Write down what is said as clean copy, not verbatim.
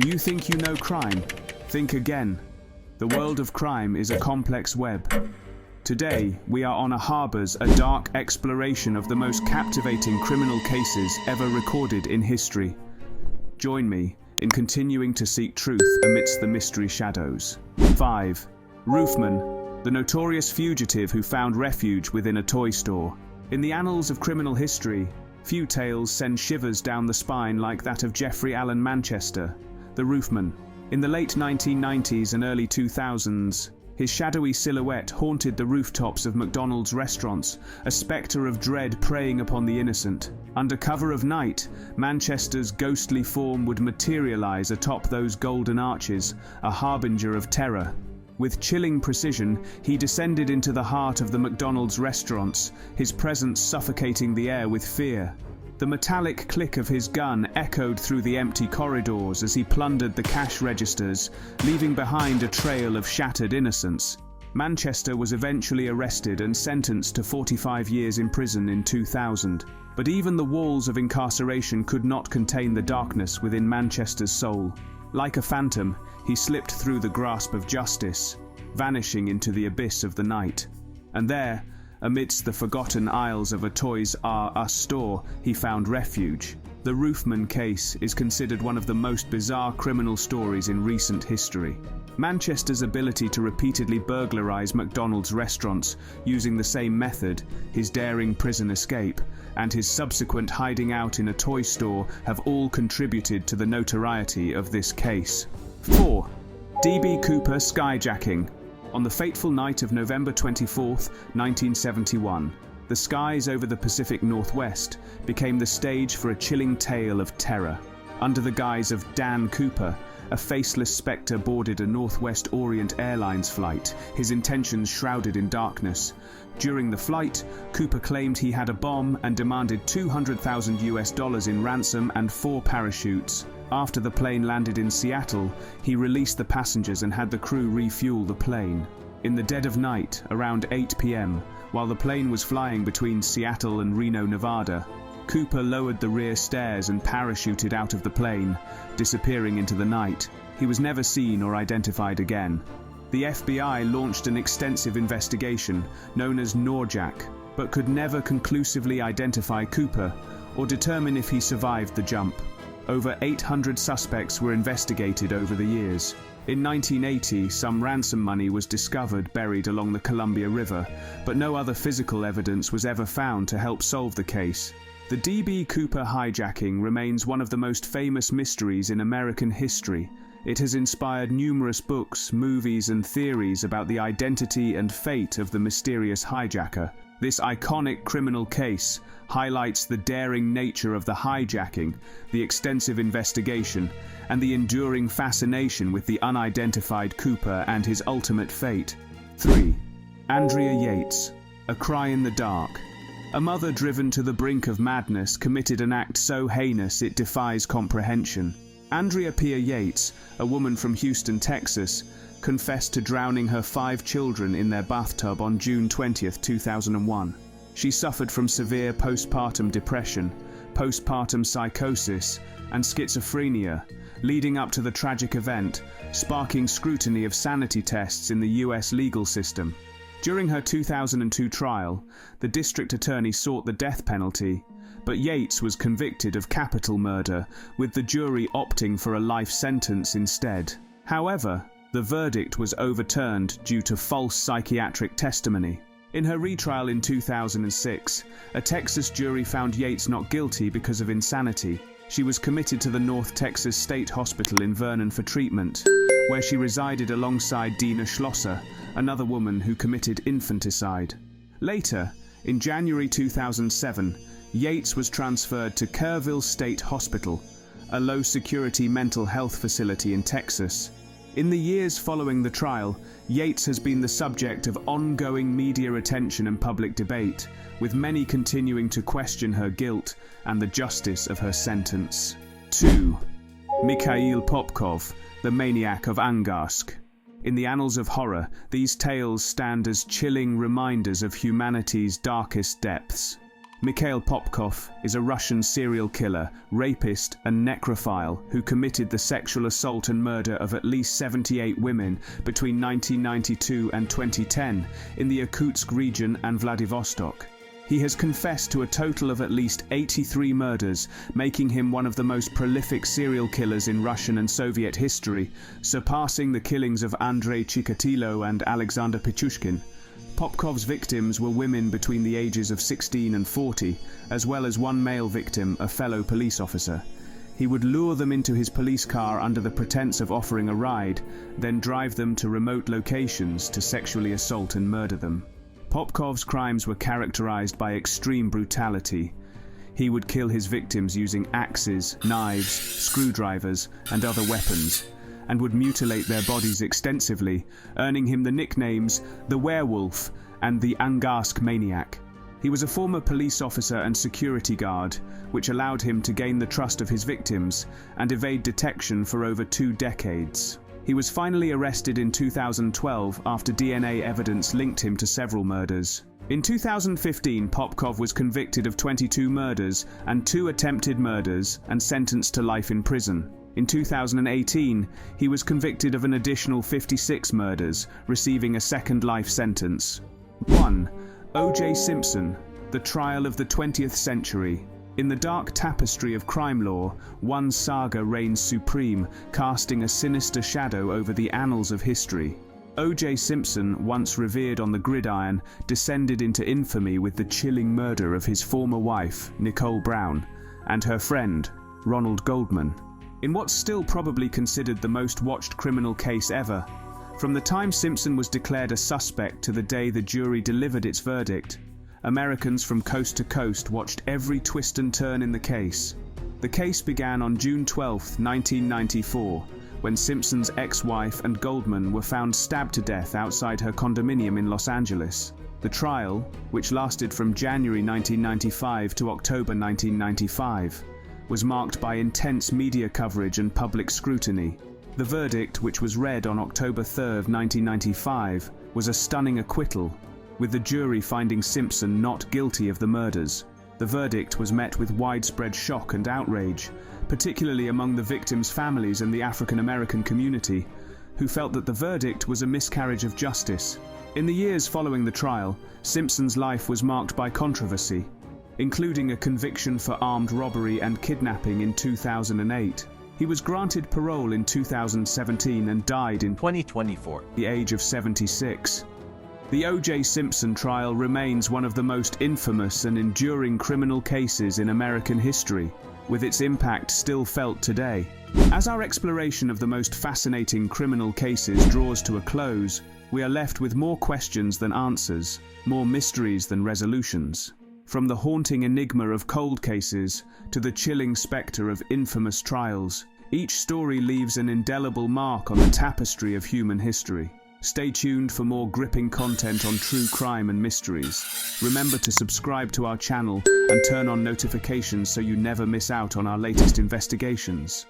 Do you think you know crime? Think again. The world of crime is a complex web. Today, we are on a harbor's a dark exploration of the most captivating criminal cases ever recorded in history. Join me in continuing to seek truth amidst the mystery shadows. 5. Roofman, the notorious fugitive who found refuge within a toy store. In the annals of criminal history, few tales send shivers down the spine like that of Jeffrey Allen Manchester, the roofman. In the late 1990s and early 2000s, his shadowy silhouette haunted the rooftops of McDonald's restaurants, a spectre of dread preying upon the innocent. Under cover of night, Manchester's ghostly form would materialize atop those golden arches, a harbinger of terror. With chilling precision, he descended into the heart of the McDonald's restaurants, his presence suffocating the air with fear. The metallic click of his gun echoed through the empty corridors as he plundered the cash registers, leaving behind a trail of shattered innocence. Manchester was eventually arrested and sentenced to 45 years in prison in 2000. But even the walls of incarceration could not contain the darkness within Manchester's soul. Like a phantom, he slipped through the grasp of justice, vanishing into the abyss of the night. And there, amidst the forgotten aisles of a Toys R Us store, he found refuge. The Roofman case is considered one of the most bizarre criminal stories in recent history. Manchester's ability to repeatedly burglarize McDonald's restaurants using the same method, his daring prison escape, and his subsequent hiding out in a toy store have all contributed to the notoriety of this case. 4. D.B. Cooper skyjacking. On the fateful night of November 24, 1971, the skies over the Pacific Northwest became the stage for a chilling tale of terror. Under the guise of Dan Cooper, a faceless spectre boarded a Northwest Orient Airlines flight, his intentions shrouded in darkness. During the flight, Cooper claimed he had a bomb and demanded $200,000 in ransom and 4 parachutes. After the plane landed in Seattle, he released the passengers and had the crew refuel the plane. In the dead of night, around 8 p.m., while the plane was flying between Seattle and Reno, Nevada, Cooper lowered the rear stairs and parachuted out of the plane, disappearing into the night. He was never seen or identified again. The FBI launched an extensive investigation, known as NORJAC, but could never conclusively identify Cooper or determine if he survived the jump. Over 800 suspects were investigated over the years. In 1980, some ransom money was discovered buried along the Columbia River, but no other physical evidence was ever found to help solve the case. The D.B. Cooper hijacking remains one of the most famous mysteries in American history. It has inspired numerous books, movies, and theories about the identity and fate of the mysterious hijacker. This iconic criminal case highlights the daring nature of the hijacking, the extensive investigation, and the enduring fascination with the unidentified Cooper and his ultimate fate. 3. Andrea Yates, a cry in the dark. A mother driven to the brink of madness committed an act so heinous it defies comprehension. Andrea Pia Yates, a woman from Houston, Texas, confessed to drowning her 5 children in their bathtub on June 20, 2001. She suffered from severe postpartum depression, postpartum psychosis, and schizophrenia, leading up to the tragic event, sparking scrutiny of sanity tests in the US legal system. During her 2002 trial, the district attorney sought the death penalty, but Yates was convicted of capital murder, with the jury opting for a life sentence instead. However, the verdict was overturned due to false psychiatric testimony. In her retrial in 2006, a Texas jury found Yates not guilty because of insanity. She was committed to the North Texas State Hospital in Vernon for treatment, where she resided alongside Dina Schlosser, another woman who committed infanticide. Later, in January 2007, Yates was transferred to Kerrville State Hospital, a low-security mental health facility in Texas. In the years following the trial, Yates has been the subject of ongoing media attention and public debate, with many continuing to question her guilt and the justice of her sentence. 2. Mikhail Popkov, the maniac of Angarsk. In the annals of horror, these tales stand as chilling reminders of humanity's darkest depths. Mikhail Popkov is a Russian serial killer, rapist, and necrophile who committed the sexual assault and murder of at least 78 women between 1992 and 2010 in the Irkutsk region and Vladivostok. He has confessed to a total of at least 83 murders, making him one of the most prolific serial killers in Russian and Soviet history, surpassing the killings of Andrei Chikatilo and Alexander Pichushkin. Popkov's victims were women between the ages of 16 and 40, as well as one male victim, a fellow police officer. He would lure them into his police car under the pretense of offering a ride, then drive them to remote locations to sexually assault and murder them. Popkov's crimes were characterized by extreme brutality. He would kill his victims using axes, knives, screwdrivers, and other weapons, and would mutilate their bodies extensively, earning him the nicknames the Werewolf and the Angarsk Maniac. He was a former police officer and security guard, which allowed him to gain the trust of his victims and evade detection for over 2 decades. He was finally arrested in 2012 after DNA evidence linked him to several murders. In 2015, Popkov was convicted of 22 murders and 2 attempted murders and sentenced to life in prison. In 2018, he was convicted of an additional 56 murders, receiving a second life sentence. 1. O.J. Simpson, the trial of the 20th century. In the dark tapestry of crime law, one saga reigns supreme, casting a sinister shadow over the annals of history. O.J. Simpson, once revered on the gridiron, descended into infamy with the chilling murder of his former wife, Nicole Brown, and her friend, Ronald Goldman. In what's still probably considered the most watched criminal case ever, from the time Simpson was declared a suspect to the day the jury delivered its verdict, Americans from coast to coast watched every twist and turn in the case. The case began on June 12, 1994, when Simpson's ex-wife and Goldman were found stabbed to death outside her condominium in Los Angeles. The trial, which lasted from January 1995 to October 1995, was marked by intense media coverage and public scrutiny. The verdict, which was read on October 3, 1995, was a stunning acquittal, with the jury finding Simpson not guilty of the murders. The verdict was met with widespread shock and outrage, particularly among the victims' families and the African American community, who felt that the verdict was a miscarriage of justice. In the years following the trial, Simpson's life was marked by controversy, including a conviction for armed robbery and kidnapping in 2008. He was granted parole in 2017 and died in 2024 at the age of 76. The O.J. Simpson trial remains one of the most infamous and enduring criminal cases in American history, with its impact still felt today. As our exploration of the most fascinating criminal cases draws to a close, we are left with more questions than answers, more mysteries than resolutions. From the haunting enigma of cold cases to the chilling spectre of infamous trials, each story leaves an indelible mark on the tapestry of human history. Stay tuned for more gripping content on true crime and mysteries. Remember to subscribe to our channel and turn on notifications so you never miss out on our latest investigations.